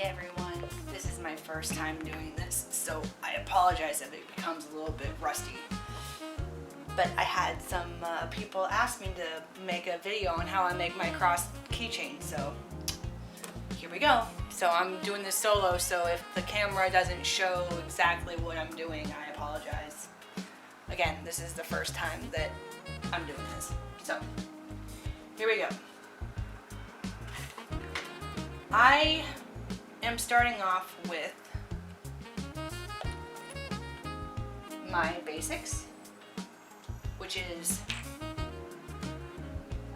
everyone, this is my first time doing this, so I apologize if it becomes a little bit rusty. But I had some people ask me to make a video on how I make my cross keychain, so here we go. So I'm doing this solo, so if the camera doesn't show exactly what I'm doing, I apologize. Again, this is the first time that I'm doing this, so here we go. I am starting off with my basics, which is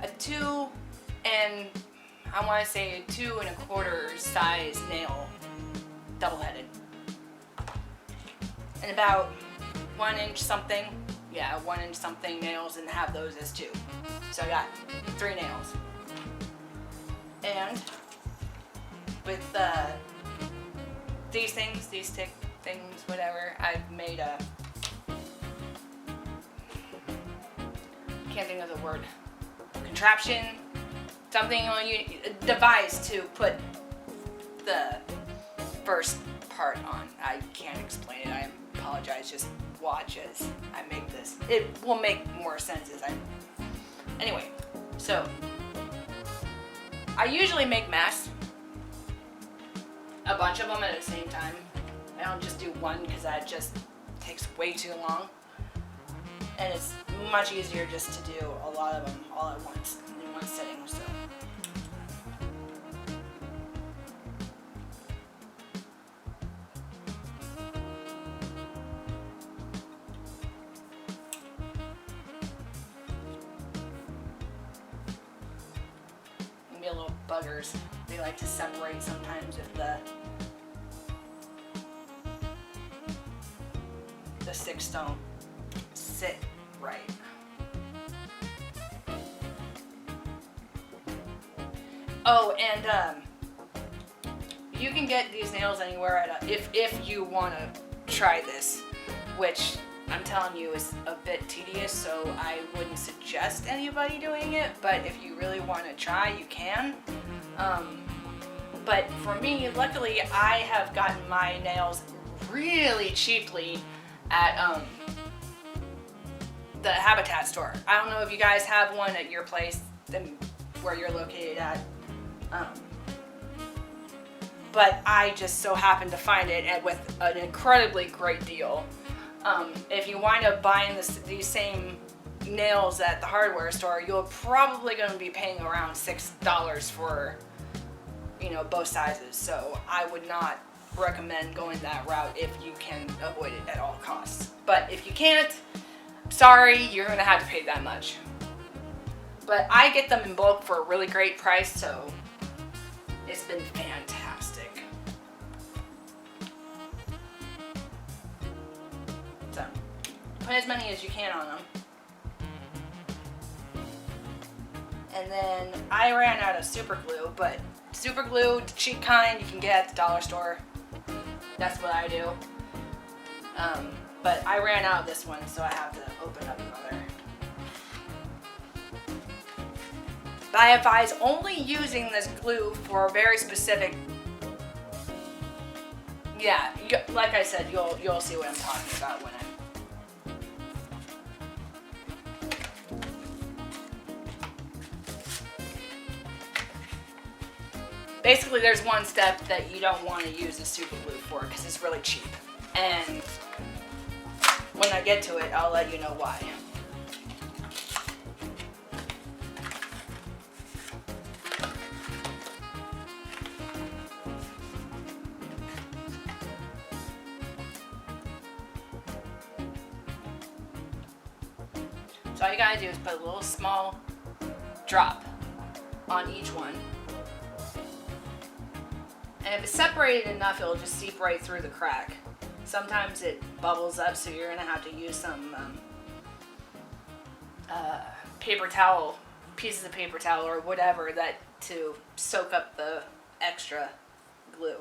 a 2 and I want to say a 2 1/4 size nail, double-headed, and about 1 inch something, 1 inch something nails, and have those as 2. So I got 3 nails. And with these things, these stick things, whatever, I've made a, can't think of the word, contraption, something on you, a device to put the first part on. I can't explain it, I apologize, just watch as I make this. It will make more sense as anyway, so I usually make masks, a bunch of them at the same time. I don't just do one because that just takes way too long. And it's much easier just to do a lot of them all at once in one sitting, so. Maybe a little buggers. They like to separate sometimes if the sticks don't sit right. Oh, and you can get these nails anywhere at if you want to try this, which I'm telling you is a bit tedious, so I wouldn't suggest anybody doing it, but if you really want to try, you can. But for me, luckily, I have gotten my nails really cheaply at the Habitat store. I don't know if you guys have one at your place where you're located at, but I just so happened to find it with an incredibly great deal. If you wind up buying these same nails at the hardware store, you're probably going to be paying around $6 for, both sizes. So I would not recommend going that route if you can avoid it at all costs. But if you can't, sorry, you're going to have to pay that much. But I get them in bulk for a really great price, so it's been fantastic. So, put as many as you can on them. And then I ran out of super glue, but super glue, the cheap kind, you can get at the dollar store. That's what I do. But I ran out of this one, so I have to open up another. But I advise only using this glue for a very specific. Yeah, like I said, you'll see what I'm talking about when basically, there's one step that you don't want to use the super glue for because it's really cheap. And when I get to it, I'll let you know why. So all you gotta do is put a little small drop on each one. And if it's separated enough, it'll just seep right through the crack. Sometimes it bubbles up, so you're gonna have to use some paper towel, pieces of paper towel or whatever to soak up the extra glue.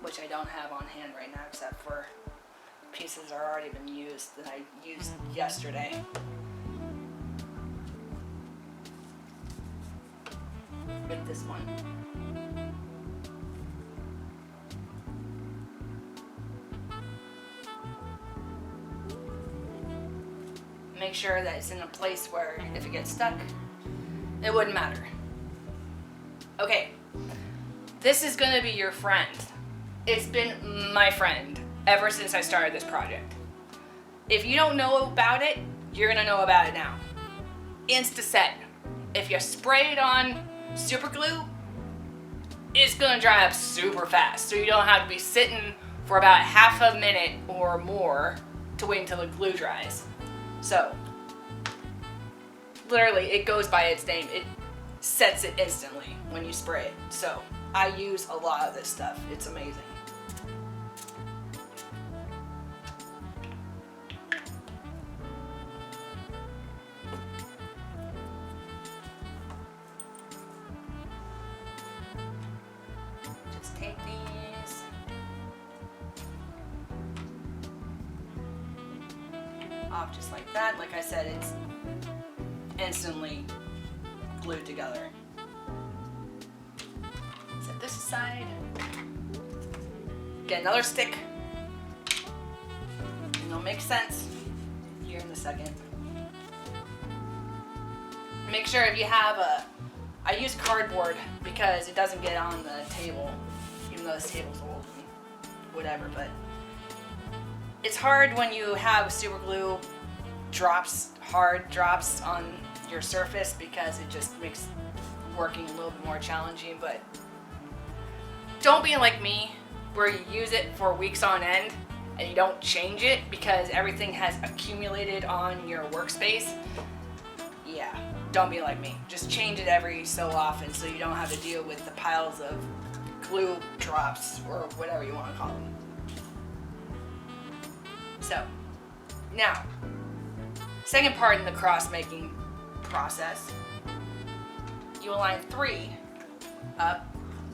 Which I don't have on hand right now, except for pieces that are already been used that I used yesterday. this one. Make sure that it's in a place where if it gets stuck, it wouldn't matter. Okay, this is gonna be your friend. It's been my friend ever since I started this project. If you don't know about it, you're gonna know about it now. Insta-Set. If you spray it on super glue, it's gonna dry up super fast. So you don't have to be sitting for about half a minute or more to wait until the glue dries. So, literally, it goes by its name. It sets it instantly when you spray it. So, I use a lot of this stuff. It's amazing. Just take these. Off just like that. Like I said, it's instantly glued together. Set this aside. Get another stick. And it'll make sense here in a second. Make sure if you have I use cardboard because it doesn't get on the table, even though this table's old and whatever, but it's hard when you have super glue hard drops on your surface because it just makes working a little bit more challenging. But don't be like me where you use it for weeks on end and you don't change it because everything has accumulated on your workspace. Yeah, don't be like me. Just change it every so often so you don't have to deal with the piles of glue drops or whatever you want to call them. So, now, second part in the cross making process, you align 3 up,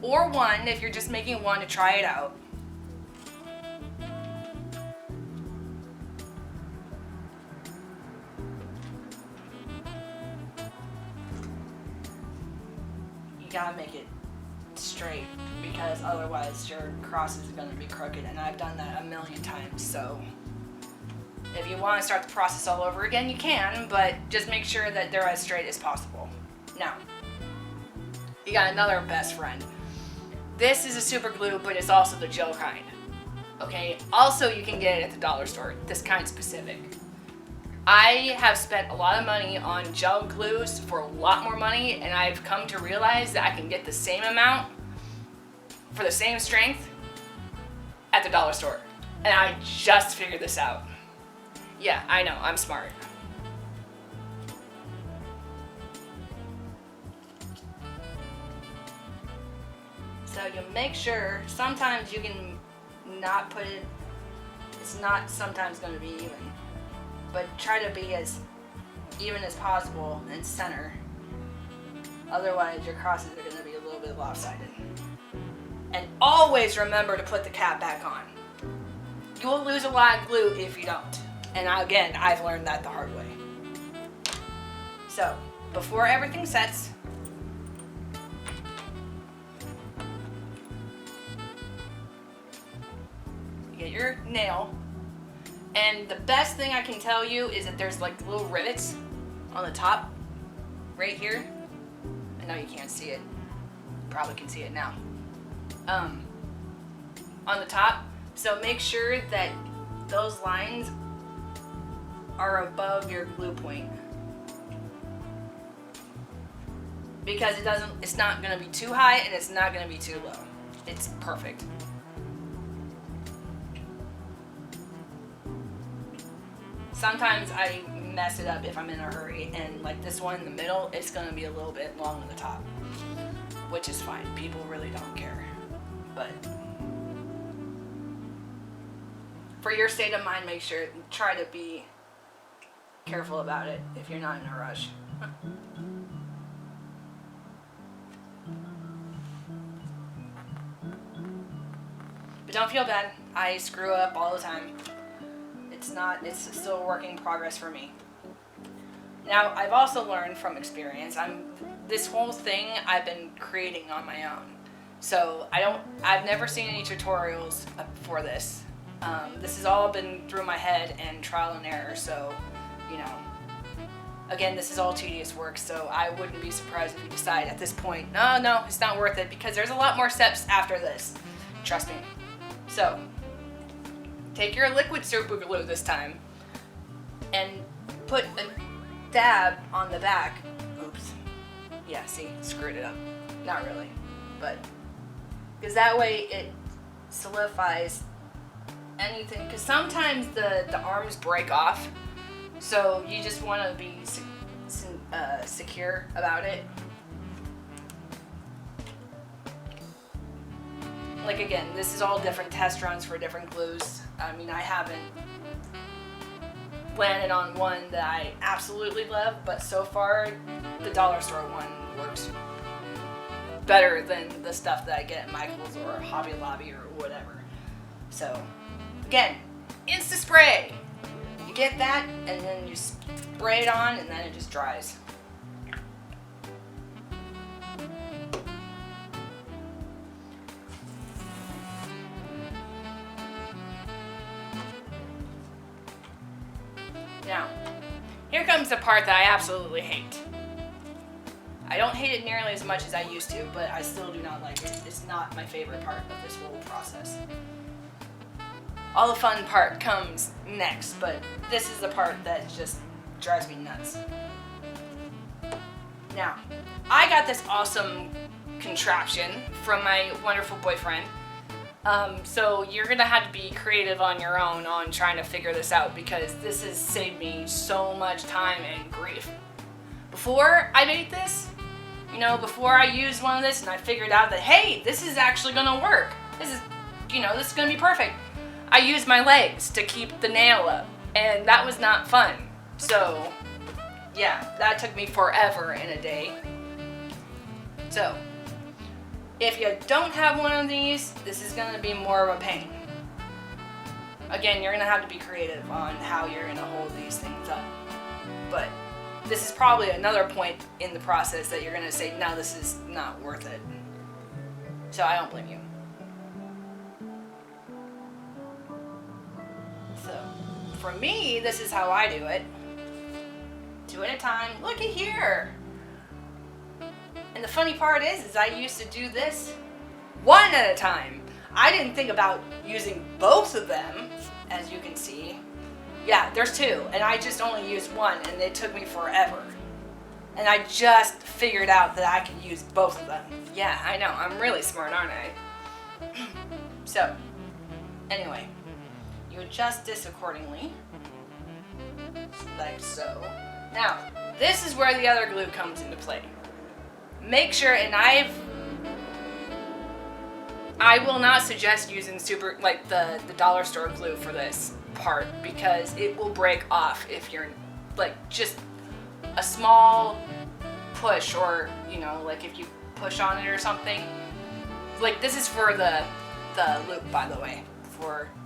or 1 if you're just making 1 to try it out. You gotta make it straight because otherwise your cross is gonna be crooked, and I've done that a million times. So if you want to start the process all over again, you can, but just make sure that they're as straight as possible. Now, you got another best friend. This is a super glue, but it's also the gel kind. Okay, also you can get it at the dollar store, this kind specific. I have spent a lot of money on gel glues for a lot more money, and I've come to realize that I can get the same amount for the same strength at the dollar store. And I just figured this out. Yeah, I know, I'm smart. So you make sure, sometimes you can not put it, it's not sometimes going to be even, but try to be as even as possible in center. Otherwise your crosses are going to be a little bit lopsided. And always remember to put the cap back on. You will lose a lot of glue if you don't. And again, I've learned that the hard way. So, before everything sets, you get your nail. And the best thing I can tell you is that there's like little rivets on the top, right here. I know you can't see it. You probably can see it now. On the top. So make sure that those lines are above your glue point, because it's not going to be too high and it's not going to be too low. It's perfect. Sometimes I mess it up if I'm in a hurry, and like this one in the middle, it's going to be a little bit long on the top, which is fine. People really don't care. But for your state of mind, make sure, try to be careful about it if you're not in a rush. But don't feel bad. I screw up all the time. It's still a work in progress for me. Now, I've also learned from experience, this whole thing I've been creating on my own. So I've never seen any tutorials for this. This has all been through my head and trial and error, so, you know, again, this is all tedious work, so I wouldn't be surprised if you decide at this point, no, it's not worth it, because there's a lot more steps after this. Trust me. So, take your liquid super glue this time, and put a dab on the back. Oops. Yeah, see, screwed it up. Not really, but, because that way it solidifies anything, because sometimes the arms break off, so you just want to be secure about it. Like, again, this is all different test runs for different glues. I mean, I haven't landed on one that I absolutely love, but so far the dollar store one works better than the stuff that I get at Michael's or Hobby Lobby or whatever. So, again, Insta Spray. You get that, and then you spray it on, and then it just dries. Now, here comes the part that I absolutely hate. I don't hate it nearly as much as I used to, but I still do not like it. It's not my favorite part of this whole process. All the fun part comes next, but this is the part that just drives me nuts. Now, I got this awesome contraption from my wonderful boyfriend. So you're gonna have to be creative on your own on trying to figure this out, because this has saved me so much time and grief. Before I made this, you know, before I used one of this and I figured out that, hey, this is actually gonna work. This is, you know, this is gonna be perfect. I used my legs to keep the nail up, and that was not fun. So, yeah, that took me forever in a day. So, if you don't have one of these, this is gonna be more of a pain. Again, you're gonna have to be creative on how you're gonna hold these things up. But this is probably another point in the process that you're gonna say, no, this is not worth it. So I don't blame you. So, for me, this is how I do it. 2 at a time. Look at here. And the funny part is I used to do this 1 at a time. I didn't think about using both of them, as you can see. Yeah, there's 2, and I just only used 1, and it took me forever. And I just figured out that I could use both of them. Yeah, I know, I'm really smart, aren't I? So, anyway, you adjust this accordingly, like so. Now, this is where the other glue comes into play. Make sure, and I will not suggest using the dollar store glue for this part, because it will break off if you're like just a small push, or you know, like if you push on it or something. Like, this is for the loop, by the way,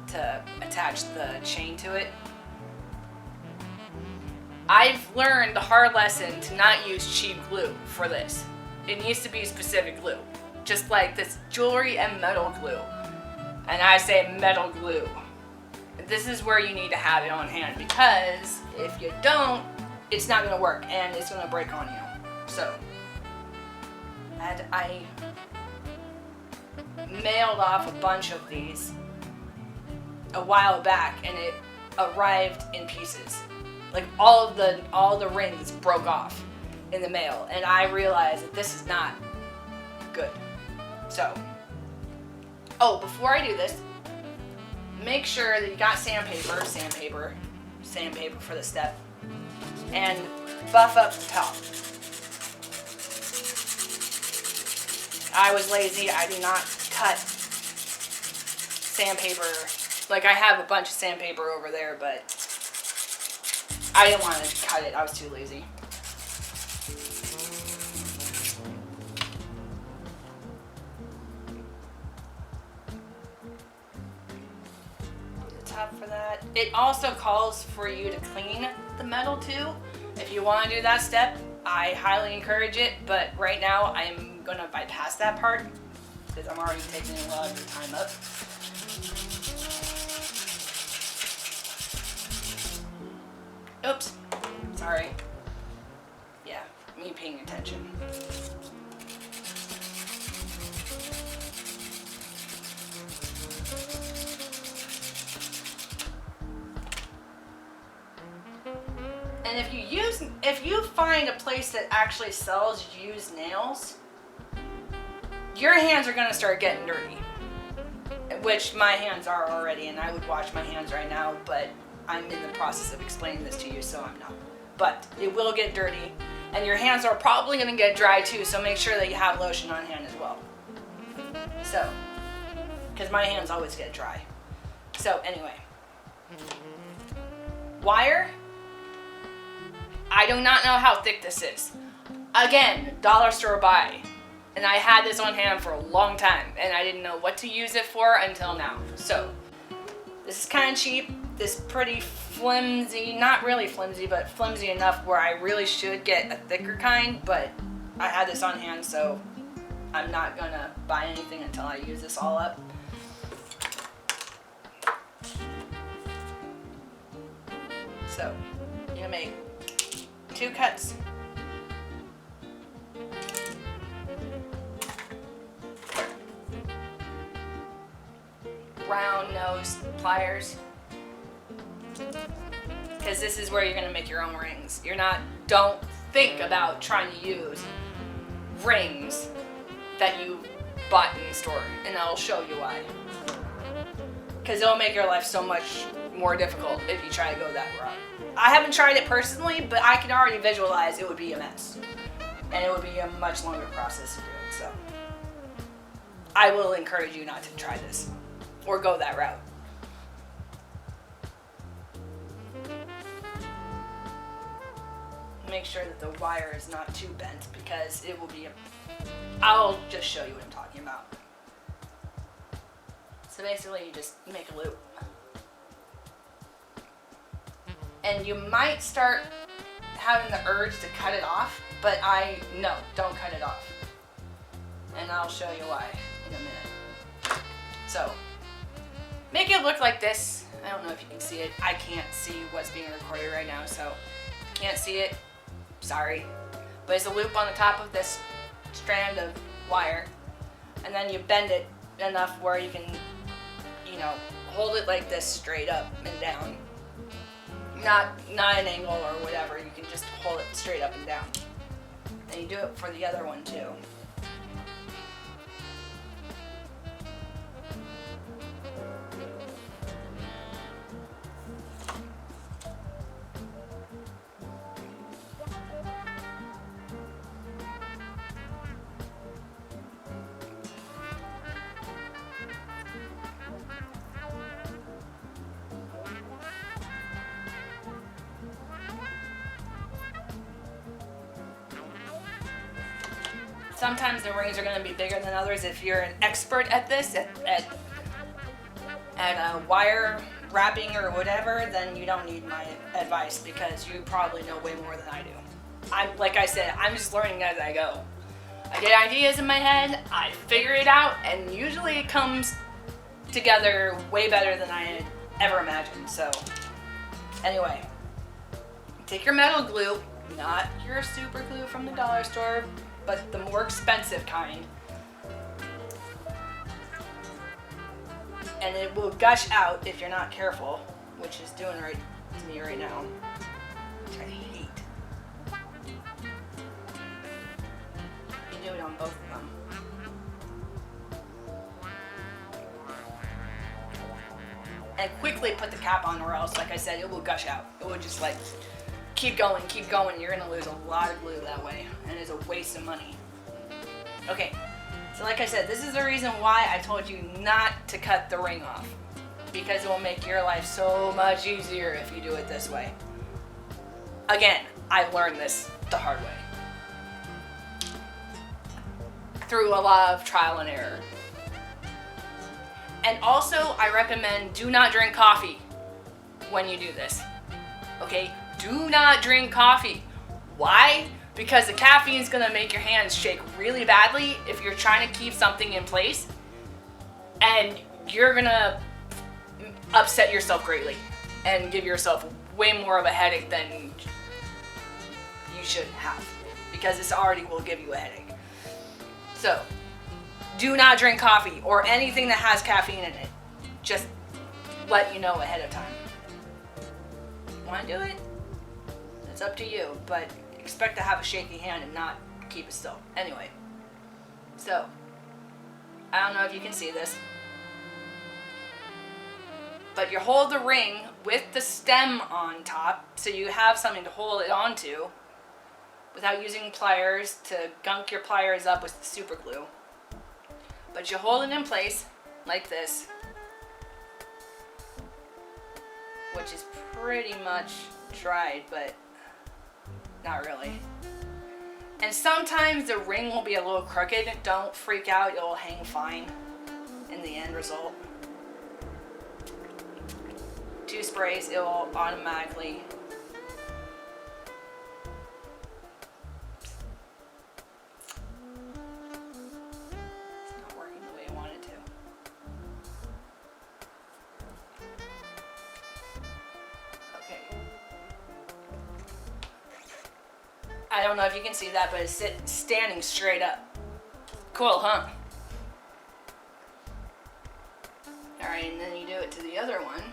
to attach the chain to it. I've learned the hard lesson to not use cheap glue for this. It needs to be specific glue, just like this jewelry and metal glue. And I say metal glue. This is where you need to have it on hand, because if you don't, it's not gonna work and it's gonna break on you. So, and I mailed off a bunch of these a while back, and it arrived in pieces. Like all the rings broke off in the mail, and I realized that this is not good. So, oh, before I do this, make sure that you got sandpaper for the step, and buff up the top. I was lazy, I do not cut sandpaper. Like, I have a bunch of sandpaper over there, but I didn't want to cut it, I was too lazy. For that. It also calls for you to clean the metal too. If you want to do that step, I highly encourage it, but right now I'm gonna bypass that part because I'm already taking a lot of your time up. Oops, sorry. Yeah, me paying attention. And if you find a place that actually sells used nails, your hands are gonna start getting dirty. Which my hands are already, and I would wash my hands right now, but I'm in the process of explaining this to you, so I'm not. But it will get dirty, and your hands are probably gonna get dry too, so make sure that you have lotion on hand as well. So, because my hands always get dry. So anyway, wire. I do not know how thick this is. Again, dollar store buy. And I had this on hand for a long time, and I didn't know what to use it for until now. So, this is kind of cheap. This pretty flimsy, not really flimsy, but flimsy enough where I really should get a thicker kind, but I had this on hand, so I'm not gonna buy anything until I use this all up. So, you're gonna make 2 cuts. Round nose pliers, because this is where you're going to make your own rings. Don't think about trying to use rings that you bought in the store, and I'll show you why. Because it'll make your life so much more difficult if you try to go that route. I haven't tried it personally, but I can already visualize it would be a mess, and it would be a much longer process to do it. So I will encourage you not to try this or go that route. Make sure that the wire is not too bent, because it will be I'll just show you what I'm talking about. So basically you just make a loop. And you might start having the urge to cut it off, but no, don't cut it off. And I'll show you why in a minute. So, make it look like this. I don't know if you can see it. I can't see what's being recorded right now, so can't see it. Sorry. But it's a loop on the top of this strand of wire. And then you bend it enough where you can, hold it like this straight up and down. Not an angle or whatever. You can just hold it straight up and down. And you do it for the other one too. Sometimes the rings are going to be bigger than others. If you're an expert at this, at wire wrapping or whatever, then you don't need my advice, because you probably know way more than I do. Like I said, I'm just learning as I go. I get ideas in my head, I figure it out, and usually it comes together way better than I had ever imagined. So anyway, take your metal glue, not your super glue from the dollar store, but the more expensive kind. And it will gush out if you're not careful, which is doing right to me right now, which I hate. You do it on both of them. And quickly put the cap on, or else, like I said, it will gush out. It will just keep going, you're gonna lose a lot of glue that way, and it's a waste of money. Okay, so like I said, this is the reason why I told you not to cut the ring off, because it will make your life so much easier if you do it this way. Again, I learned this the hard way, through a lot of trial and error. And also, I recommend do not drink coffee when you do this, okay? Do not drink coffee. Why? because the caffeine is gonna make your hands shake really badly if you're trying to keep something in place, and you're gonna upset yourself greatly and give yourself way more of a headache than you should have, because this already will give you a headache. So do not drink coffee or anything that has caffeine in it. Just let you know ahead of time. Want to do it? It's up to you, but expect to have a shaky hand and not keep it still. Anyway, so I don't know if you can see this, but you hold the ring with the stem on top, so you have something to hold it onto without using pliers to gunk your pliers up with the super glue. But you hold it in place like this, which is pretty much dried, but not really. And sometimes the ring will be a little crooked. Don't freak out, it will hang fine in the end result. 2 sprays, it will automatically. It's not working the way I want it to. Okay. I don't know if you can see that, but it's standing straight up. Cool, huh? Alright, and then you do it to the other one.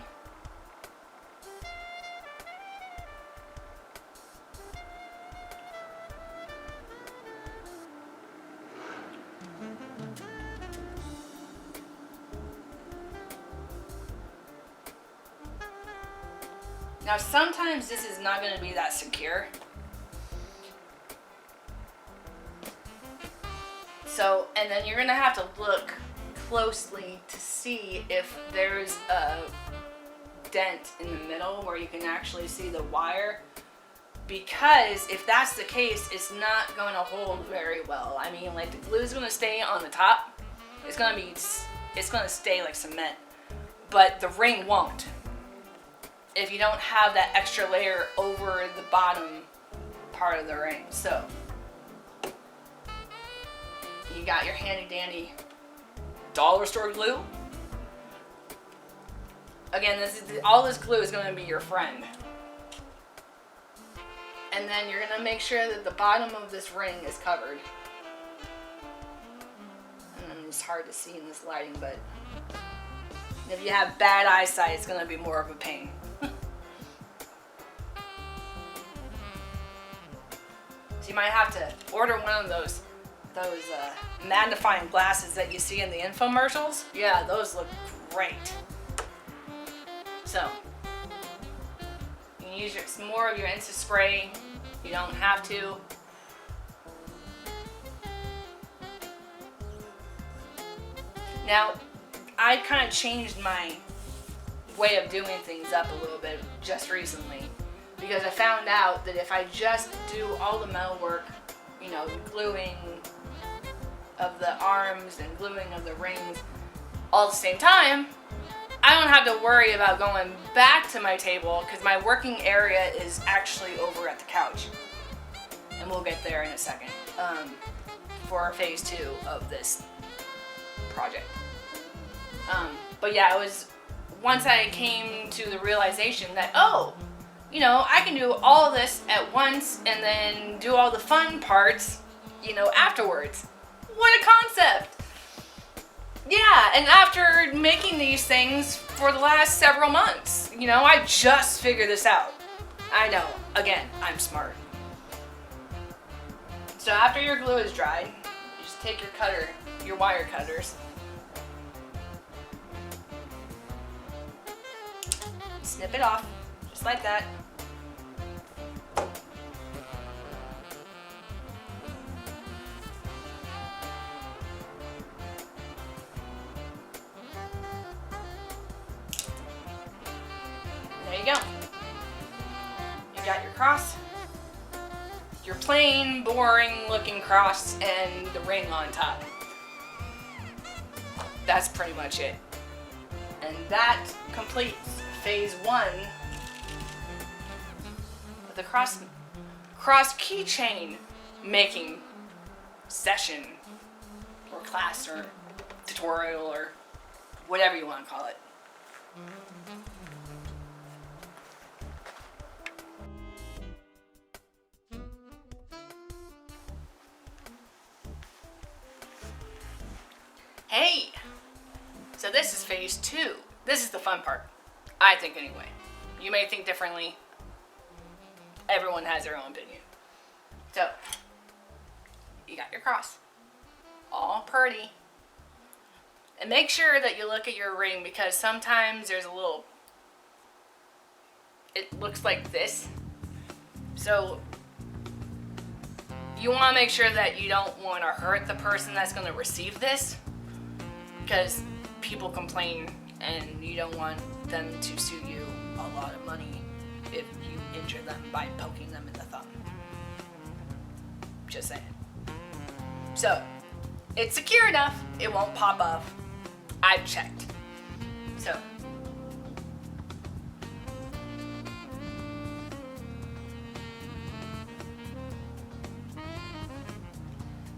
Now sometimes this is not going to be that secure. So, and then you're going to have to look closely to see if there's a dent in the middle where you can actually see the wire. Because if that's the case, it's not going to hold very well. I mean, like, the glue is going to stay on the top. It's going to stay like cement. But the ring won't, if you don't have that extra layer over the bottom part of the ring. So you got your handy dandy dollar store glue. Again, all this glue is going to be your friend. And then you're going to make sure that the bottom of this ring is covered. And it's hard to see in this lighting, but if you have bad eyesight, it's going to be more of a pain. So you might have to order one of those magnifying glasses that you see in the infomercials. Yeah, those look great. So you can use some more of your Insta spray. You don't have to. Now, I kind of changed my way of doing things up a little bit just recently, because I found out that if I just do all the metal work, you know, gluing of the arms and gluing of the rings all at the same time, I don't have to worry about going back to my table, because my working area is actually over at the couch. And we'll get there in a second for phase 2 of this project. But yeah, it was once I came to the realization that, oh, you know, I can do all this at once and then do all the fun parts, you know, afterwards. What a concept! Yeah, and after making these things for the last several months, you know, I just figured this out. I know, again, I'm smart. So after your glue is dried, you just take your wire cutters, snip it off, just like that. There you go. You got your cross, your plain, boring looking cross, and the ring on top. That's pretty much it. And that completes phase 1 of the cross keychain making session or class or tutorial or whatever you want to call it. Hey, so this is phase 2. This is the fun part, I think anyway. You may think differently. Everyone has their own opinion. So, you got your cross, all pretty. And make sure that you look at your ring, because sometimes there's a little, it looks like this. So, you want to make sure that you don't want to hurt the person that's going to receive this, because people complain and you don't want them to sue you a lot of money if you injure them by poking them in the thumb. Just saying. So, it's secure enough, it won't pop off. I've checked. So,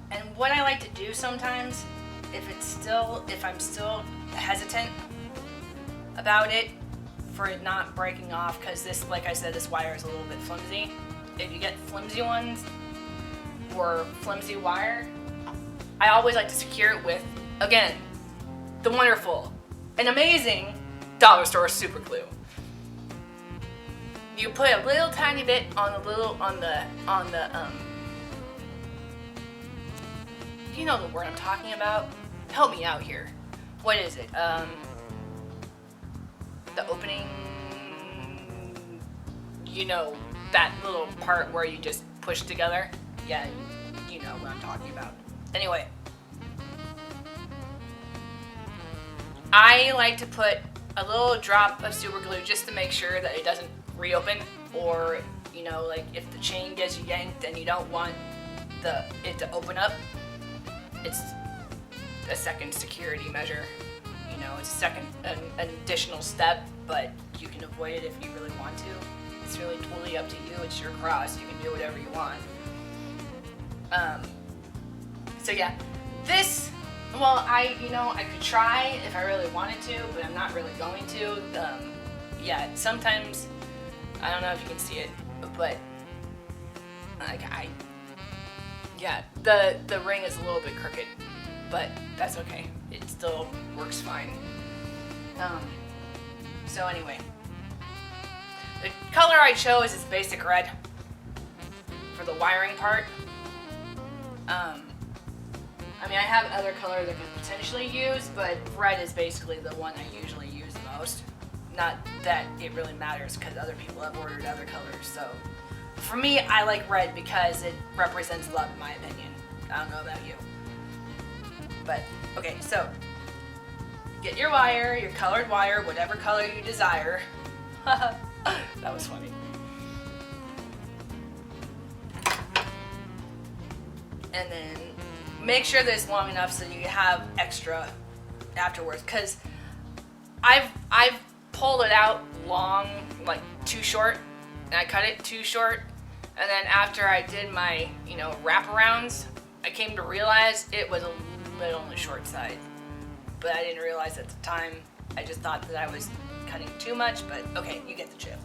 and what I like to do sometimes, if I'm still hesitant about it, for it not breaking off, because this, like I said, this wire is a little bit flimsy. If you get flimsy ones or flimsy wire, I always like to secure it with, again, the wonderful and amazing dollar store super glue. You put a little tiny bit on the you know the word I'm talking about? Help me out here. What is it? The opening, you know, that little part where you just push together? Yeah, you know what I'm talking about. Anyway, I like to put a little drop of super glue just to make sure that it doesn't reopen, or, you know, like if the chain gets yanked and you don't want it to open up, it's a second security measure. You know, it's an additional step, but you can avoid it if you really want to. It's really totally up to you. It's your cross. You can do whatever you want. So yeah, this, well, I could try if I really wanted to, but I'm not really going to. Yeah, sometimes, I don't know if you can see it, but like the ring is a little bit crooked, but that's okay. It still works fine. So anyway, the color I chose is basic red for the wiring part. I mean, I have other colors I could potentially use, but red is basically the one I usually use the most. Not that it really matters, because other people have ordered other colors. So for me, I like red because it represents love, in my opinion. I don't know about you. But, okay, so get your wire, your colored wire, whatever color you desire. That was funny. And then make sure that it's long enough so you have extra afterwards, because I've pulled it out long, like too short, and I cut it too short, and then after I did my, wraparounds, I came to realize it was a little on the short side, but I didn't realize at the time. I just thought that I was cutting too much, but okay, you get the gist.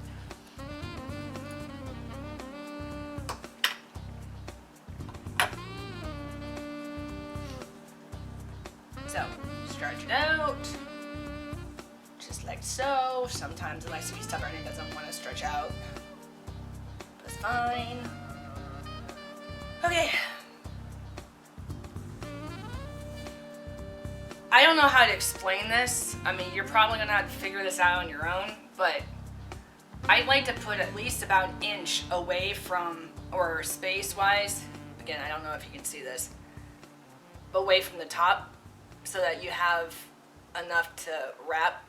So, stretch it out, just like so. Sometimes it likes to be stubborn and doesn't want to stretch out. That's fine. Okay. I don't know how to explain this. I mean, you're probably going to have to figure this out on your own, but I like to put at least about an inch away from, or space-wise, again, I don't know if you can see this, but away from the top, so that you have enough to wrap.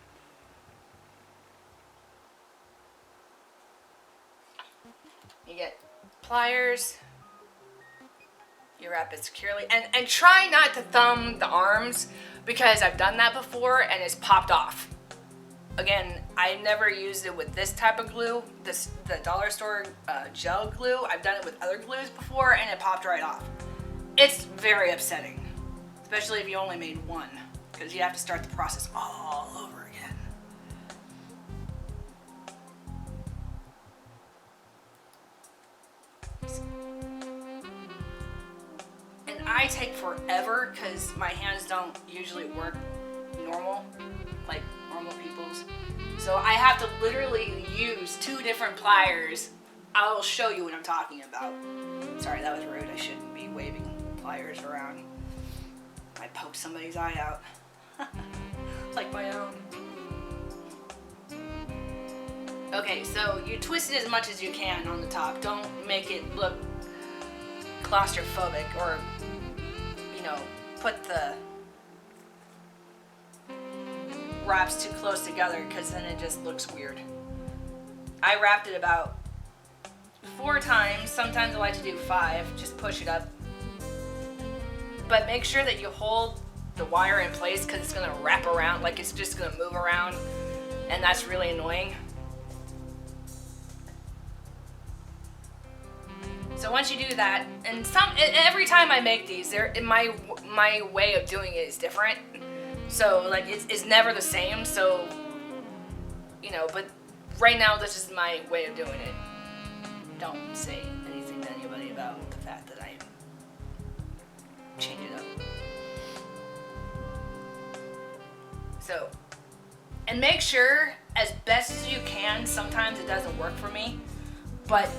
You get pliers, you wrap it securely, and try not to thumb the arms, because I've done that before and it's popped off. again, I never used it with this type of glue, the dollar store gel glue. I've done it with other glues before and it popped right off. It's very upsetting, especially if you only made one, because you have to start the process all over again. And I take forever because my hands don't usually work normal, like normal people's. So I have to literally use 2 different pliers. I'll show you what I'm talking about. Sorry, that was rude. I shouldn't be waving pliers around. I poke somebody's eye out. Like my own. Okay, so you twist it as much as you can on the top. Don't make it look claustrophobic or, you know, put the wraps too close together, because then it just looks weird. I wrapped it about 4 times. Sometimes I like to do 5. Just push it up. But make sure that you hold the wire in place, because it's going to wrap around, like it's just going to move around, and that's really annoying. So once you do that, and every time I make these, my way of doing it is different. So like it's never the same. So, you know, but right now this is my way of doing it. Don't say anything to anybody about the fact that I change it up. So, and make sure as best as you can, sometimes it doesn't work for me, but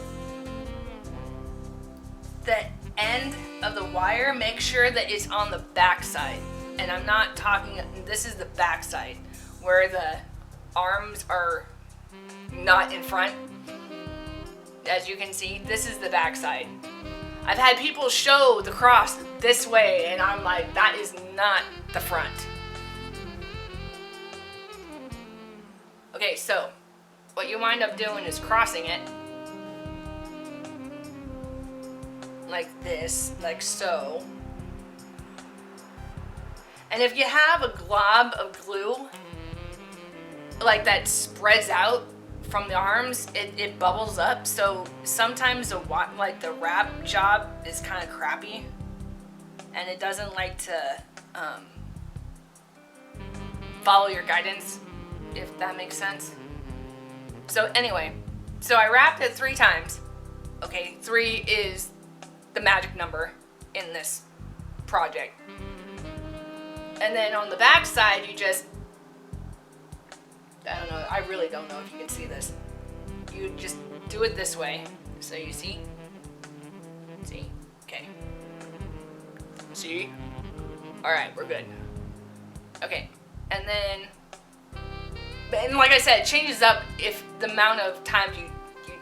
the end of the wire, make sure that it's on the back side. And I'm not talking, this is the back side, where the arms are not in front. As you can see, this is the back side. I've had people show the cross this way, and I'm like, that is not the front. Okay, so what you wind up doing is crossing it like this, like so. And if you have a glob of glue like that spreads out from the arms, it bubbles up. So sometimes the wrap job is kind of crappy, and it doesn't like to follow your guidance, if that makes sense. So anyway, so I wrapped it 3 times. Okay, 3 is the magic number in this project. And then on the back side, you just, I don't know, I really don't know if you can see this. You just do it this way. So you see? See? Okay. See? Alright, we're good. Okay, and then, and like I said, it changes up if the amount of times you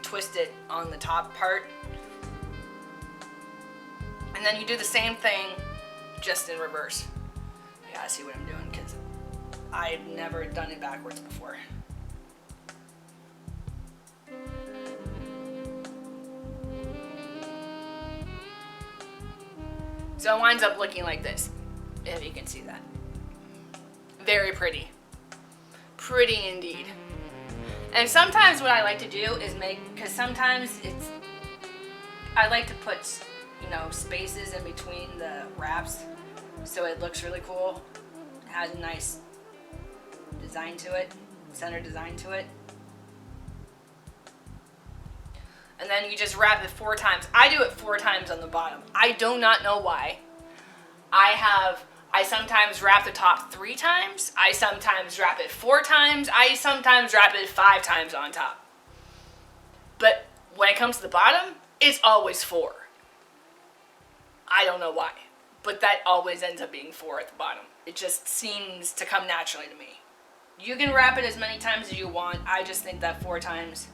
twist it on the top part. And then you do the same thing, just in reverse. You gotta see what I'm doing, because I've never done it backwards before. So it winds up looking like this, if you can see that. Very pretty. Pretty indeed. And sometimes what I like to do is because sometimes I like to put, you know, spaces in between the wraps, so it looks really cool. It has a nice design to it, center design to it. And then you just wrap it 4 times. I do it 4 times on the bottom. I do not know why. I sometimes wrap the top 3 times. I sometimes wrap it 4 times. I sometimes wrap it 5 times on top. But when it comes to the bottom, it's always 4. I don't know why, but that always ends up being 4 at the bottom. It just seems to come naturally to me. You can wrap it as many times as you want. I just think that 4 times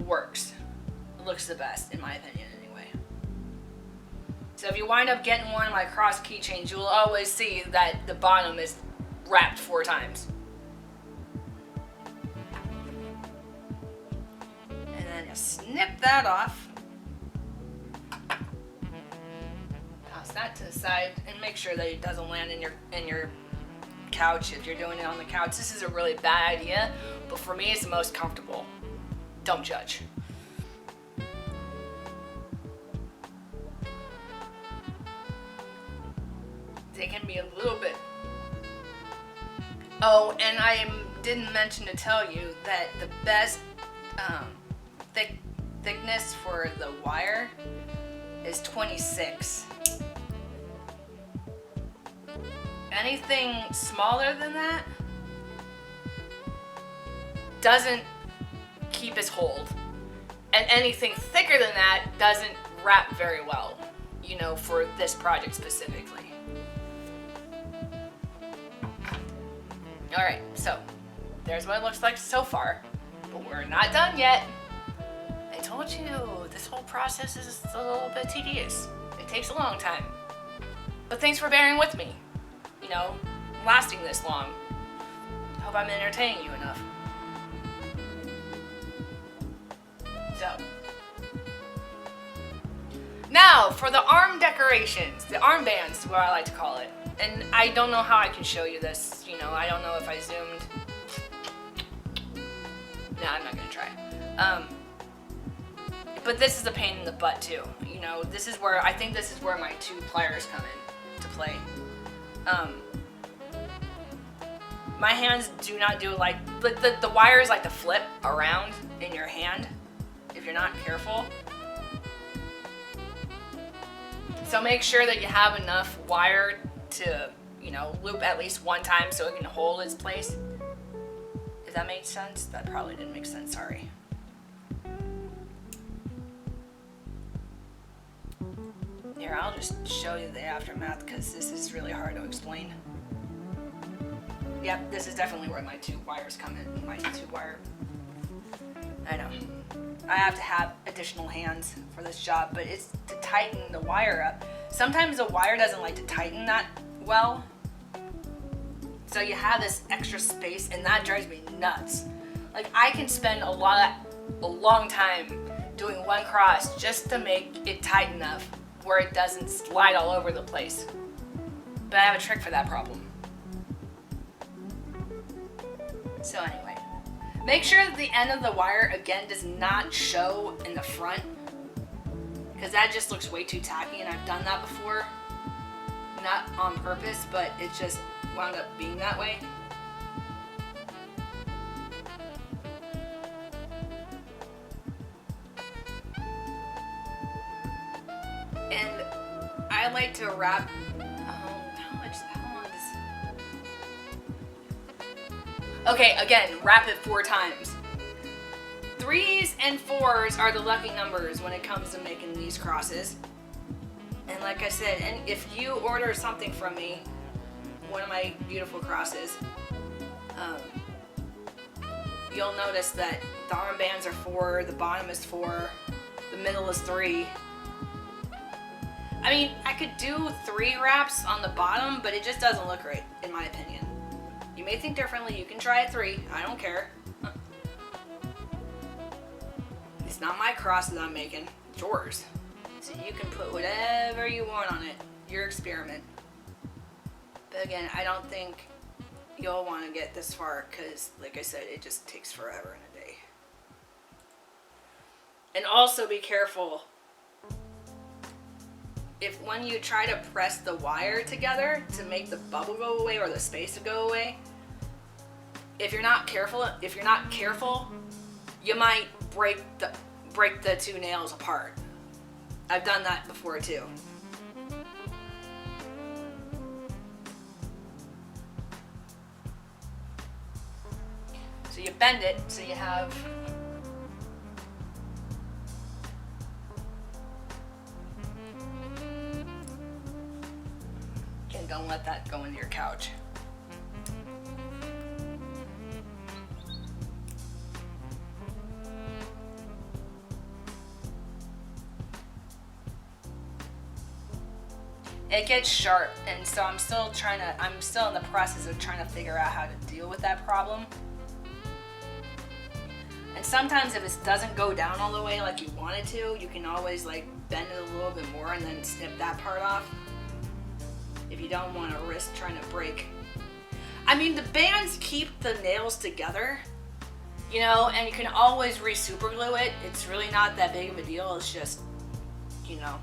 works. It looks the best, in my opinion, anyway. So if you wind up getting one of my cross keychains, you'll always see that the bottom is wrapped 4 times. And then you snip that off. Toss that to the side and make sure that it doesn't land in your couch. If you're doing it on the couch, this is a really bad idea, but for me, it's the most comfortable. Don't judge. They can be a little bit. Oh, and I didn't mention to tell you that the best thickness for the wire is 26. Anything smaller than that doesn't keep its hold. And anything thicker than that doesn't wrap very well, you know, for this project specifically. Alright, so there's what it looks like so far, but we're not done yet. I told you, this whole process is a little bit tedious. It takes a long time. But thanks for bearing with me, you know, lasting this long. Hope I'm entertaining you enough. So, now for the arm decorations, the armbands is what I like to call it. And I don't know how I can show you this, you know, I don't know if I zoomed. Nah, I'm not gonna try. But this is a pain in the butt too. You know, this is where, I think this is where my 2 pliers come in to play. My hands do not do like, the wires like to flip around in your hand if you're not careful. So make sure that you have enough wire to, you know, loop at least one time so it can hold its place. If that made sense? That probably didn't make sense, sorry. Here, I'll just show you the aftermath because this is really hard to explain. Yep, this is definitely where my 2 wires come in. My 2 wire. I know. I have to have additional hands for this job, but it's to tighten the wire up. Sometimes the wire doesn't like to tighten that well. So you have this extra space and that drives me nuts. Like I can spend a long time doing one cross just to make it tight enough where it doesn't slide all over the place. But I have a trick for that problem. So anyway, make sure that the end of the wire again does not show in the front because that just looks way too tacky and I've done that before. Not on purpose, but it just wound up being that way. And I like to wrap, how long is okay, again, wrap it 4 times. 3s and 4s are the lucky numbers when it comes to making these crosses. And like I said, and if you order something from me, one of my beautiful crosses, you'll notice that the armbands are 4, the bottom is 4, the middle is 3. I mean, I could do 3 wraps on the bottom, but it just doesn't look right, in my opinion. You may think differently, you can try it 3, I don't care. It's not my cross that I'm making, it's yours. So you can put whatever you want on it, your experiment. But again, I don't think you'll want to get this far because, like I said, it just takes forever in a day. And also be careful if when you try to press the wire together to make the bubble go away or the space to go away, if you're not careful, you might break the 2 nails apart. I've done that before too. So you bend it so you have and don't let that go into your couch. It gets sharp, and so I'm still in the process of trying to figure out how to deal with that problem. And sometimes if it doesn't go down all the way like you want it to, you can always like bend it a little bit more and then snip that part off. If you don't want to risk trying to break. I mean, the bands keep the nails together, you know, and you can always re-super glue it. It's really not that big of a deal. It's just, you know,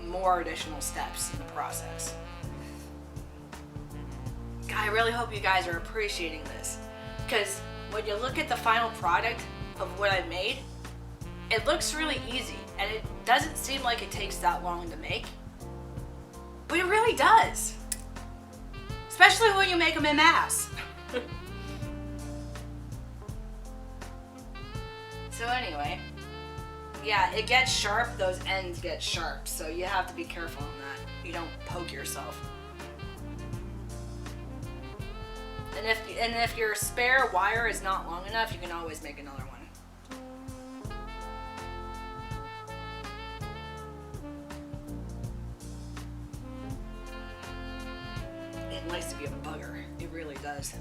more additional steps in the process. I really hope you guys are appreciating this, because when you look at the final product of what I made, it looks really easy, and it doesn't seem like it takes that long to make, but it really does. Especially when you make them in mass. So anyway, yeah, it gets sharp, those ends get sharp, so you have to be careful on that. You don't poke yourself. And if your spare wire is not long enough, you can always make another one. It likes to be a bugger. It really does.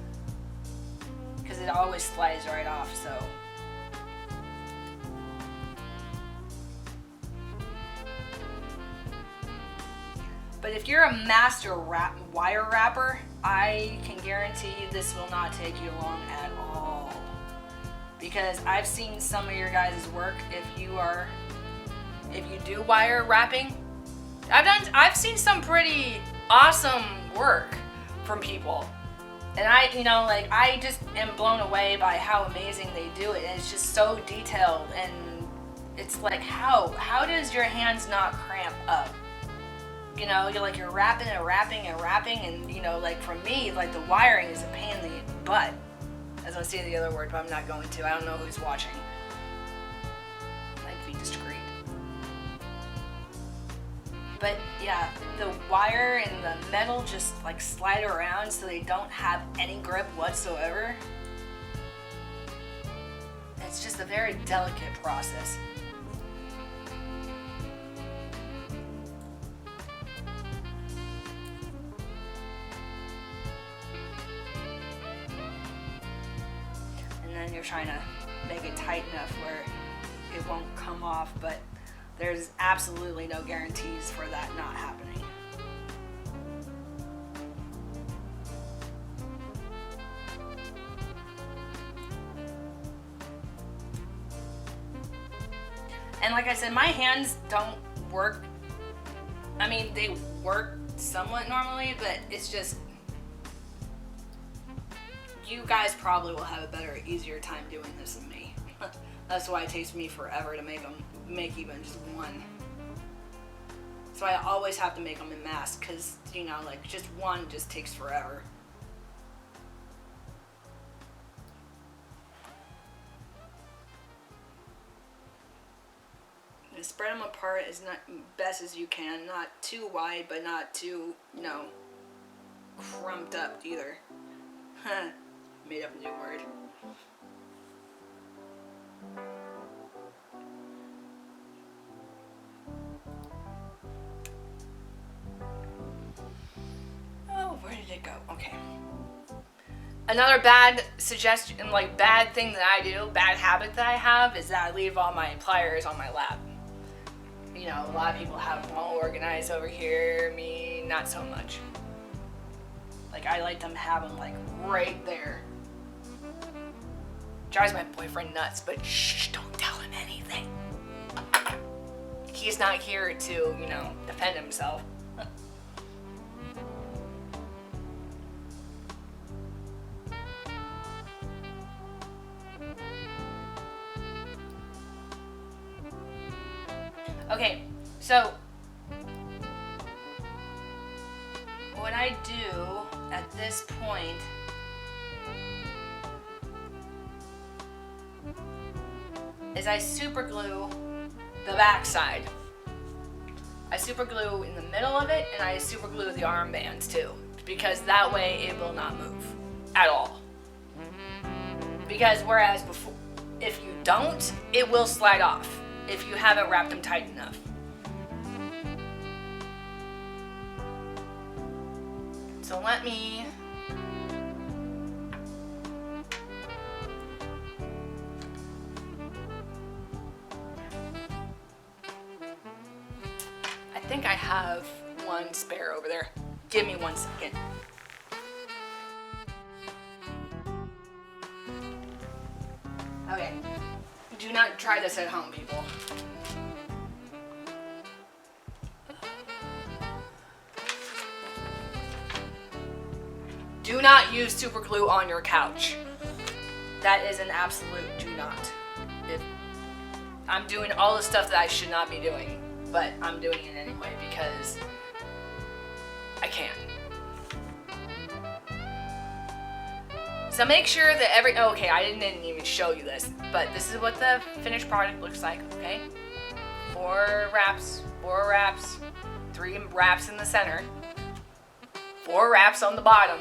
Because it always slides right off, so. But if you're a master wire wrapper, I can guarantee you this will not take you long at all. Because I've seen some of your guys' work. If you do wire wrapping, I've seen some pretty awesome work from people. And I just am blown away by how amazing they do it. And it's just so detailed, and it's like, how does your hands not cramp up? You know, you're wrapping and wrapping and wrapping, and you know, like for me, like the wiring is a pain in the butt. I was gonna say the other word, but I'm not going to. I don't know who's watching. I like to be discreet. But yeah, the wire and the metal just like slide around so they don't have any grip whatsoever. It's just a very delicate process. And then you're trying to make it tight enough where it won't come off, but there's absolutely no guarantees for that not happening. And like I said, my hands don't work. I mean, they work somewhat normally, but it's just, you guys probably will have a better, easier time doing this than me. That's why it takes me forever to make even just one. So I always have to make them in mass, because, you know, like just one just takes forever. And spread them apart as best as you can, not too wide, but not too, you know, crumped up either. Made up a new word. Oh, where did it go? Okay. Another bad suggestion, like bad thing that I do, bad habit that I have, is that I leave all my pliers on my lap. You know, a lot of people have them all organized over here, me, not so much. Like, I like them to have them like right there. Drives my boyfriend nuts, but shh, don't tell him anything. He's not here to, you know, defend himself. Okay, so what I do at this point is I super glue the back side. I super glue in the middle of it, and I super glue the armbands too, because that way it will not move at all. Because whereas before, if you don't, it will slide off if you haven't wrapped them tight enough. So let me I think I have one spare over there. Give me 1 second. Do not try this at home, people. Do not use super glue on your couch. That is an absolute do not. I'm doing all the stuff that I should not be doing, but I'm doing it anyway because I can. So make sure that okay, I didn't even show you this, but this is what the finished product looks like, okay? 4 wraps, 3 wraps in the center, 4 wraps on the bottom.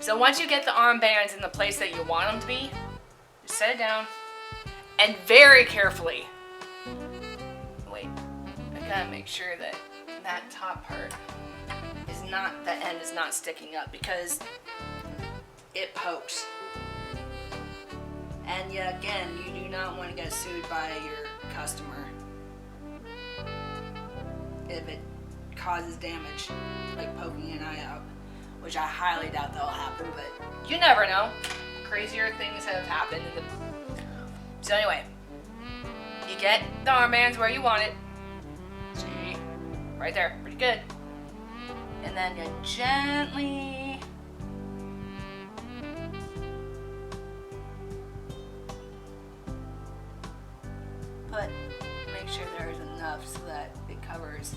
So once you get the armbands in the place that you want them to be, just set it down and very carefully, wait, I gotta make sure that that top part is not, the end is not sticking up because it pokes. And yeah, again, you do not want to get sued by your customer if it causes damage, like poking an eye out, which I highly doubt that'll happen, but you never know. Crazier things have happened. So anyway, you get the armbands where you want it. See, right there, pretty good. And then you gently make sure there's enough so that it covers.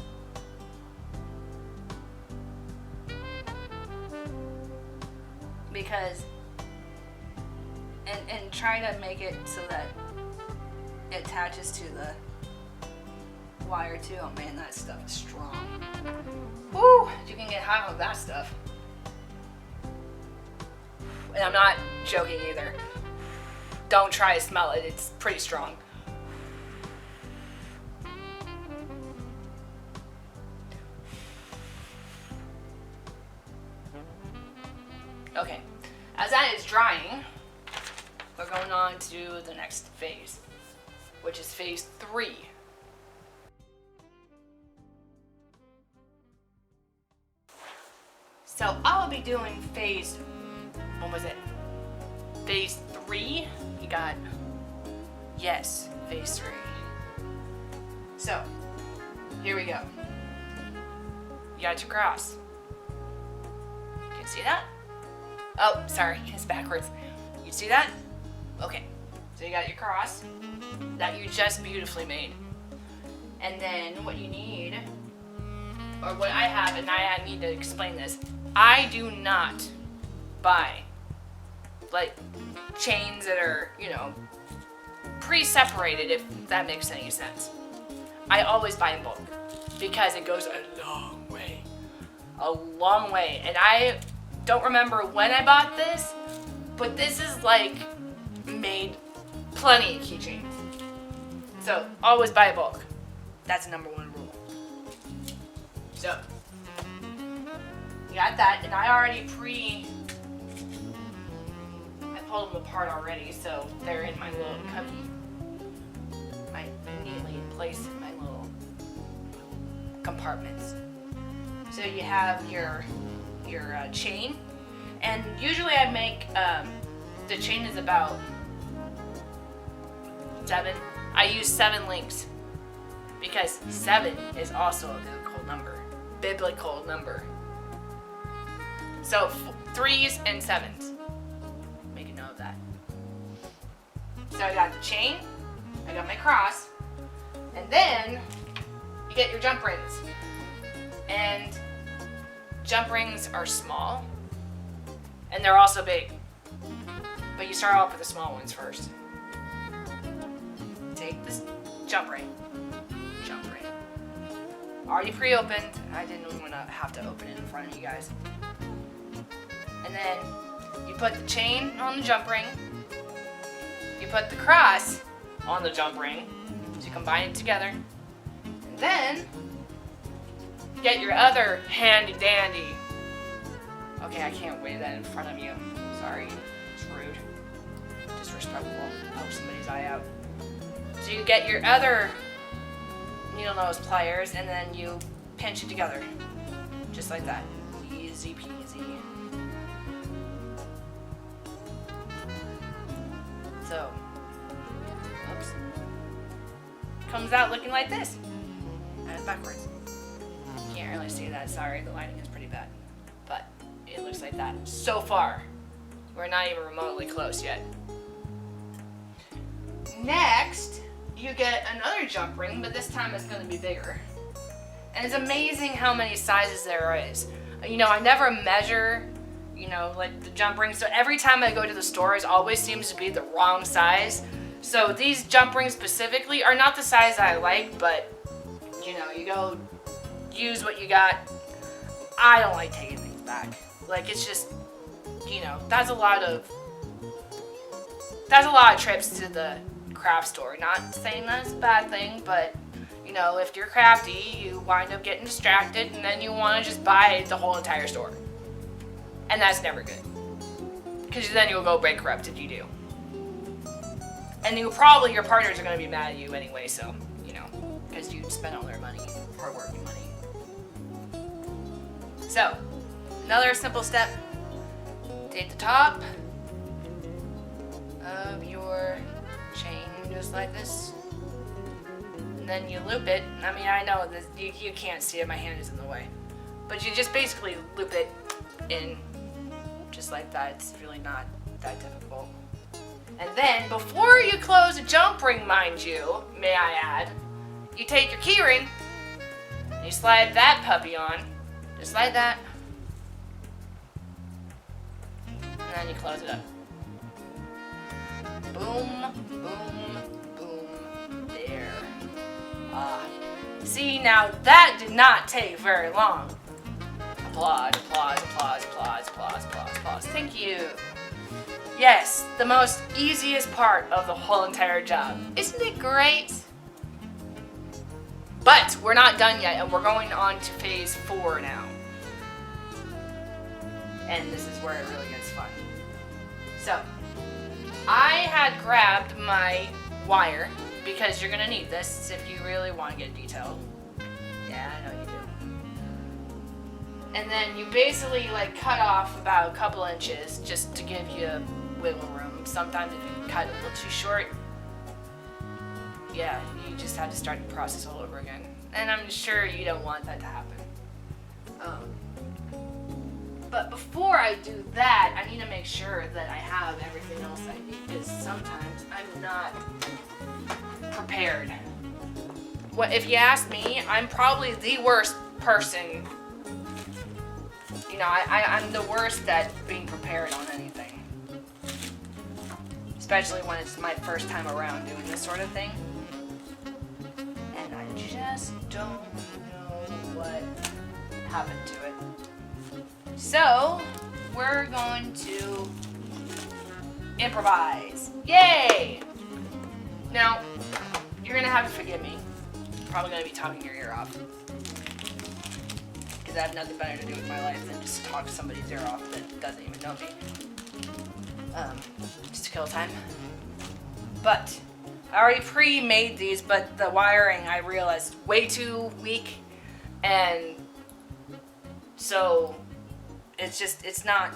Because, and try to make it so that it attaches to the wire too. Oh man, that stuff is strong. Woo! You can get hot with that stuff. And I'm not joking either. Don't try to smell it, it's pretty strong. Okay, as that is drying, we're going on to the next phase, which is phase 3. So I'll be doing phase, what was it? Phase 3? You got, yes, phase 3. So, here we go. You got your cross. Can you see that? Oh, sorry, it's backwards. You see that? Okay, so you got your cross that you just beautifully made. And then what you need, or what I have, and I need to explain this, I do not buy like chains that are, you know, pre-separated, if that makes any sense. I always buy in bulk because it goes a long way. A long way. And I don't remember when I bought this, but this is like made plenty of keychains. So always buy bulk. That's number 1 rule. So you got that, and I already I pulled them apart already, so they're in my little cubby. I neatly place in my little compartments. So you have your chain, and usually I make the chain is about 7. I use 7 links because 7 is also a biblical number. So 3s and 7s. Make a note of that. So I got the chain, I got my cross, and then you get your jump rings. And jump rings are small, and they're also big. But you start off with the small ones first. Take this jump ring. Already pre-opened. I didn't want to have to open it in front of you guys. And then you put the chain on the jump ring. You put the cross on the jump ring. So you combine it together. And then you get your other handy dandy. Okay, I can't wave that in front of you. Sorry, it's rude. Disrespectful. Poke somebody's eye out. So you get your other needle nose pliers, and then you pinch it together, just like that. Easy peasy. So comes out looking like this. And backwards. Can't really see that, sorry, the lighting is pretty bad. But it looks like that. So far, we're not even remotely close yet. Next, you get another jump ring, but this time it's going to be bigger. And it's amazing how many sizes there is. You know, I never measure, you know, like the jump rings. So every time I go to the store, it always seems to be the wrong size. So these jump rings specifically are not the size I like, but, you know, you go use what you got. I don't like taking things back. Like, it's just, you know, that's a lot of trips to the craft store. Not saying that's a bad thing, but, you know, if you're crafty, you wind up getting distracted, and then you want to just buy the whole entire store. And that's never good. Because then you'll go bankrupt if you do. And your partners are going to be mad at you anyway, so, you know, because you spent all their money, hard-working money. So, another simple step. Take the top of your chain just like this. And then you loop it. I mean, I know this, you can't see it, my hand is in the way. But you just basically loop it in just like that. It's really not that difficult. And then, before you close a jump ring, mind you, may I add, you take your key ring, and you slide that puppy on, just like that. And then you close it up. Boom, boom, boom, there. See, now that did not take very long. Applause, applause, applause, applause, applause, applause, applause. Thank you. Yes, the most easiest part of the whole entire job. Isn't it great? But we're not done yet, and we're going on to phase 4 now. And this is where it really gets fun. So, I had grabbed my wire, because you're gonna need this if you really want to get detailed. Yeah, I know you do. And then you basically like cut off about a couple inches just to give you wiggle room. Sometimes if you cut it a little too short, yeah, you just have to start the process all over again. And I'm sure you don't want that to happen. But before I do that, I need to make sure that I have everything else I need, because sometimes I'm not prepared. Well, if you ask me, I'm probably the worst person. You know, I'm the worst at being prepared on anything. Especially when it's my first time around doing this sort of thing. And I just don't know what happened to it. So, we're going to improvise. Yay! Now, you're gonna have to forgive me. I'm probably gonna be talking your ear off. Because I have nothing better to do with my life than just talk somebody's ear off that doesn't even know me. Just to kill time. But, I already pre-made these, but the wiring I realized is way too weak. And so, it's just not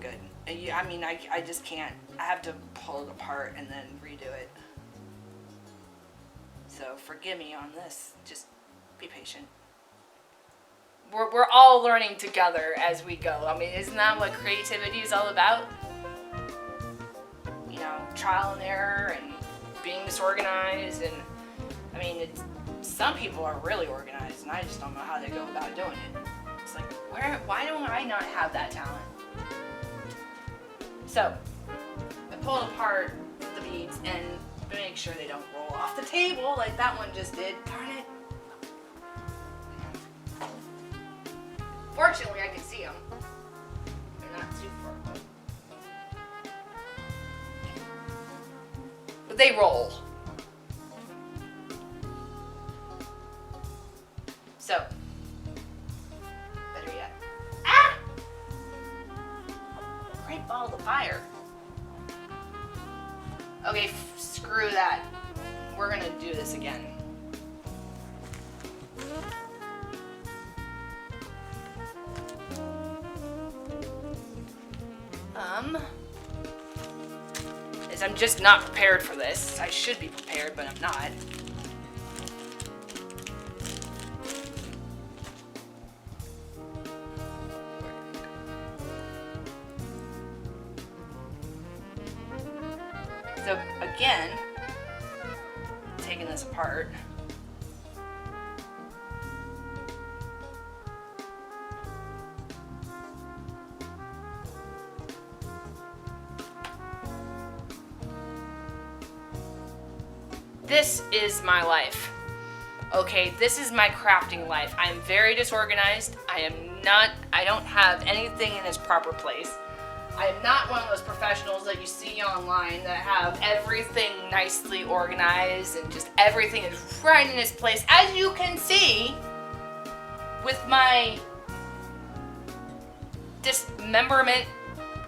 good. I mean, I just can't. I have to pull it apart and then redo it. So forgive me on this. Just be patient. We're all learning together as we go. I mean, isn't that what creativity is all about? You know, trial and error and being disorganized. And I mean, some people are really organized, and I just don't know how they go about doing it. It's like, why don't I not have that talent? So, I pulled apart the beads and make sure they don't roll off the table like that one just did. Darn it. Fortunately, I can see them. They're not too far. But they roll. So, better yet. Ah! Great ball of fire. Okay, screw that. We're gonna do this again. Is I'm just not prepared for this. I should be prepared, but I'm not. So again, taking this apart. This is my life. Okay, this is my crafting life. I am very disorganized. I don't have anything in its proper place. I am not one of those professionals that you see online that have everything nicely organized and just everything is right in its place. As you can see with my dismemberment.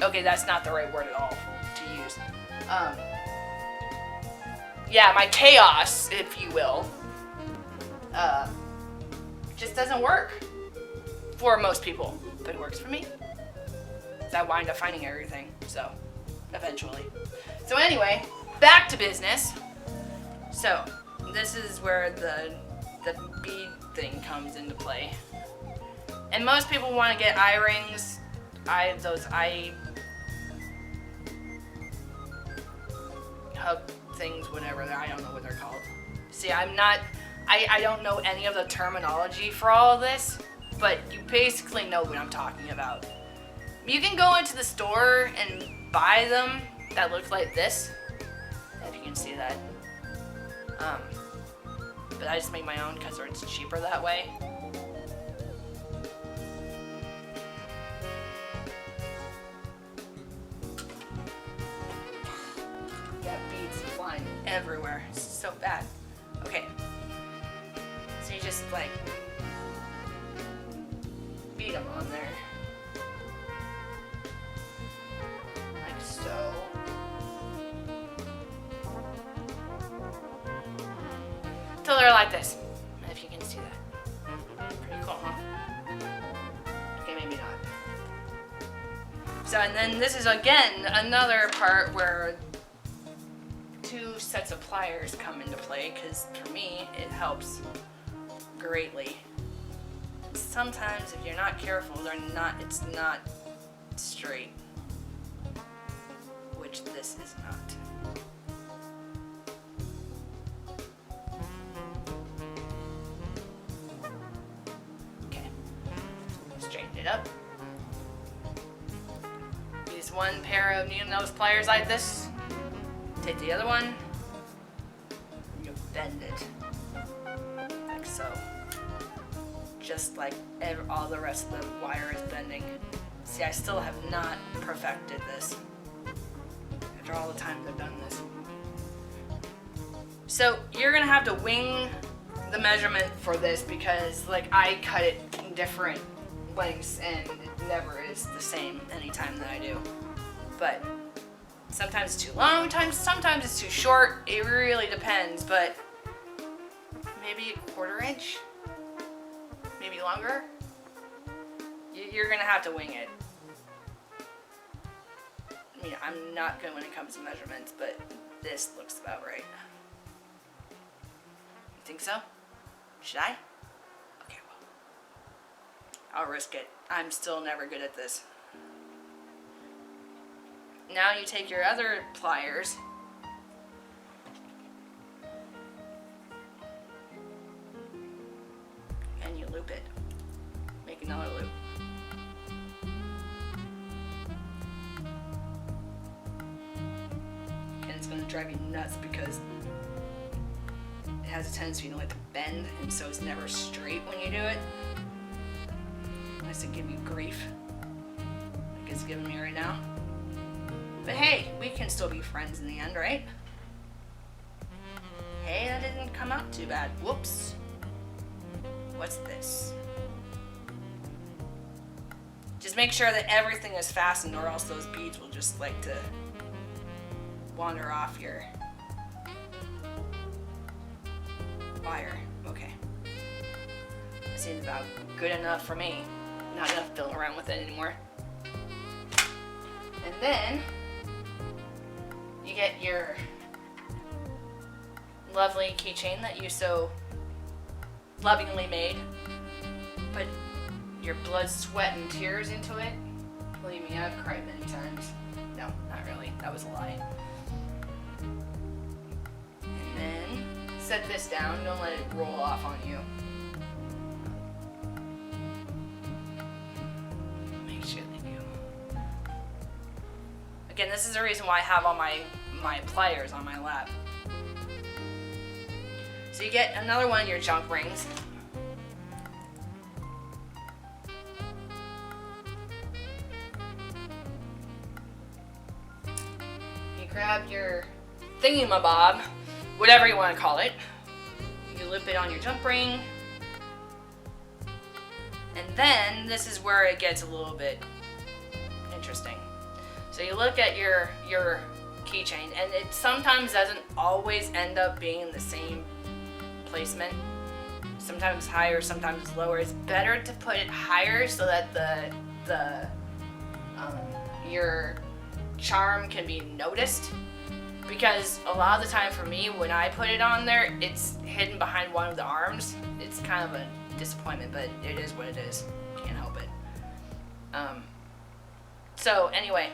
Okay, that's not the right word at all to use. Yeah, my chaos, if you will, just doesn't work for most people, but it works for me. I wind up finding everything, so eventually. So anyway, back to business. So this is where the bead thing comes into play, and most people want to get eye rings, those eye hub things, whatever. I don't know what they're called. See, I don't know any of the terminology for all of this, but you basically know what I'm talking about. You can go into the store and buy them that look like this, if you can see that. But I just make my own because it's cheaper that way. Got beads flying everywhere. It's so bad. Okay. So you just like beat them on there. Like so. Till they're like this. If you can see that. Pretty cool, huh? Okay, maybe not. So, and then this is again another part where two sets of pliers come into play, because for me it helps greatly. Sometimes if you're not careful, it's not straight, which this is not. Okay, straighten it up. Use one pair of needle nose pliers like this. Take the other one, you bend it, like so. Just like all the rest of the wire is bending. See, I still have not perfected this after all the times I've done this. So you're gonna have to wing the measurement for this, because like I cut it in different lengths and it never is the same anytime that I do. But sometimes it's too long, sometimes it's too short. It really depends, but maybe a 1/4 inch, maybe longer. You're gonna have to wing it. I mean, I'm not good when it comes to measurements, but this looks about right. You think so? Should I? Okay, well, I'll risk it. I'm still never good at this. Now you take your other pliers and you loop it. Make another loop. And it's going to drive you nuts because it has a tendency to like to bend, and so it's never straight when you do it. It likes to give you grief like it's giving me right now. But hey, we can still be friends in the end, right? Hey, that didn't come out too bad. Whoops. What's this? Just make sure that everything is fastened, or else those beads will just like to wander off your wire. Okay. That seems about good enough for me. Not enough fiddling around with it anymore. And then you get your lovely keychain that you so lovingly made. Put your blood, sweat, and tears into it. Believe me, I've cried many times. No, not really. That was a lie. set this down. Don't let it roll off on you. Make sure they do. Again, this is the reason why I have all my pliers on my lap. So you get another one of your jump rings. You grab your thingy-mabob, whatever you want to call it. You loop it on your jump ring. And then this is where it gets a little bit interesting. So you look at your keychain, and it sometimes doesn't always end up being the same placement. Sometimes higher, sometimes lower. It's better to put it higher so that your charm can be noticed. Because a lot of the time for me, when I put it on there, it's hidden behind one of the arms. It's kind of a disappointment, but it is what it is. Can't help it. So anyway,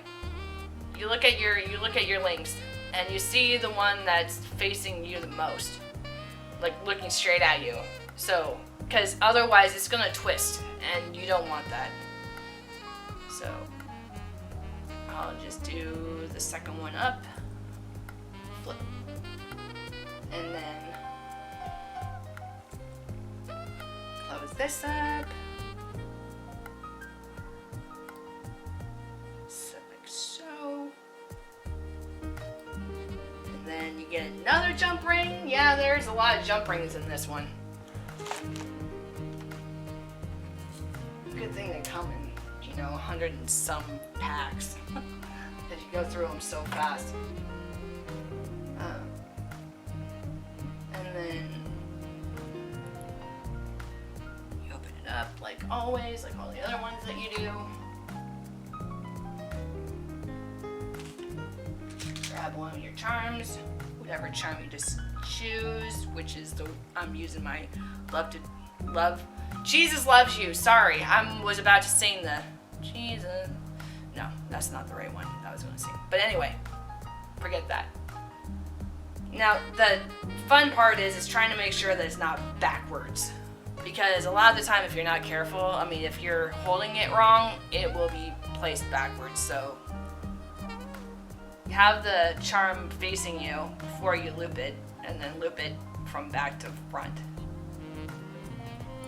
you look at your links, and you see the one that's facing you the most, like looking straight at you. So, because otherwise it's gonna twist, and you don't want that. So, I'll just do the second one up. Flip. And then close this up. So like so. And then you get another jump ring. Yeah, there's a lot of jump rings in this one. Good thing they come in, 100 and some packs. Because you go through them so fast. And then you open it up like always, like all the other ones that you do. Grab one of your charms, whatever charm you just choose, which is I'm using my love. Jesus loves you. Sorry, I was about to sing the Jesus. No, that's not the right one I was going to sing. But anyway, forget that. Now, the fun part is trying to make sure that it's not backwards. Because a lot of the time, if you're not careful, if you're holding it wrong, it will be placed backwards. So, you have the charm facing you before you loop it, and then loop it from back to front.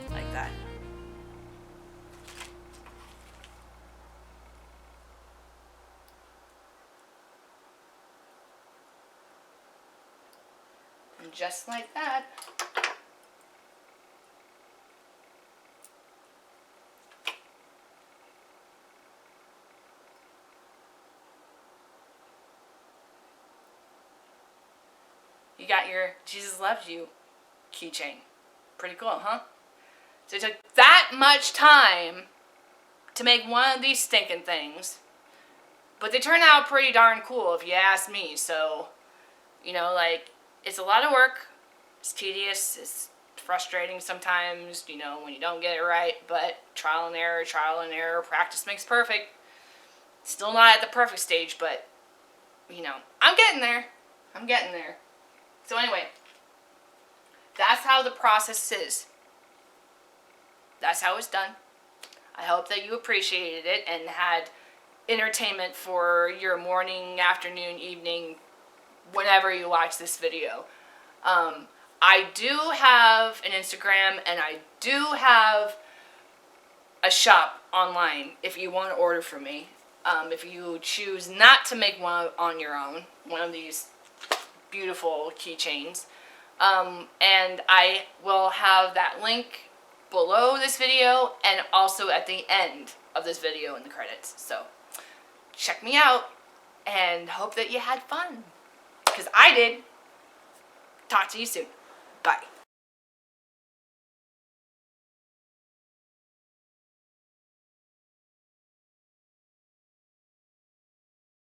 Like that. And just like that, you got your Jesus loves you keychain. Pretty cool, huh? So it took that much time to make one of these stinking things, but they turn out pretty darn cool if you ask me. So, it's a lot of work. It's tedious. It's frustrating sometimes, when you don't get it right, but trial and error, practice makes perfect. Still not at the perfect stage, but, I'm getting there. So anyway, that's how the process is. That's how it's done. I hope that you appreciated it and had entertainment for your morning, afternoon, evening, whenever you watch this video. I do have an Instagram, and I do have a shop online if you want to order from me. If you choose not to make one on your own, one of these beautiful keychains. And I will have that link below this video and also at the end of this video in the credits. So check me out and hope that you had fun, because I did. Talk to you soon. Bye.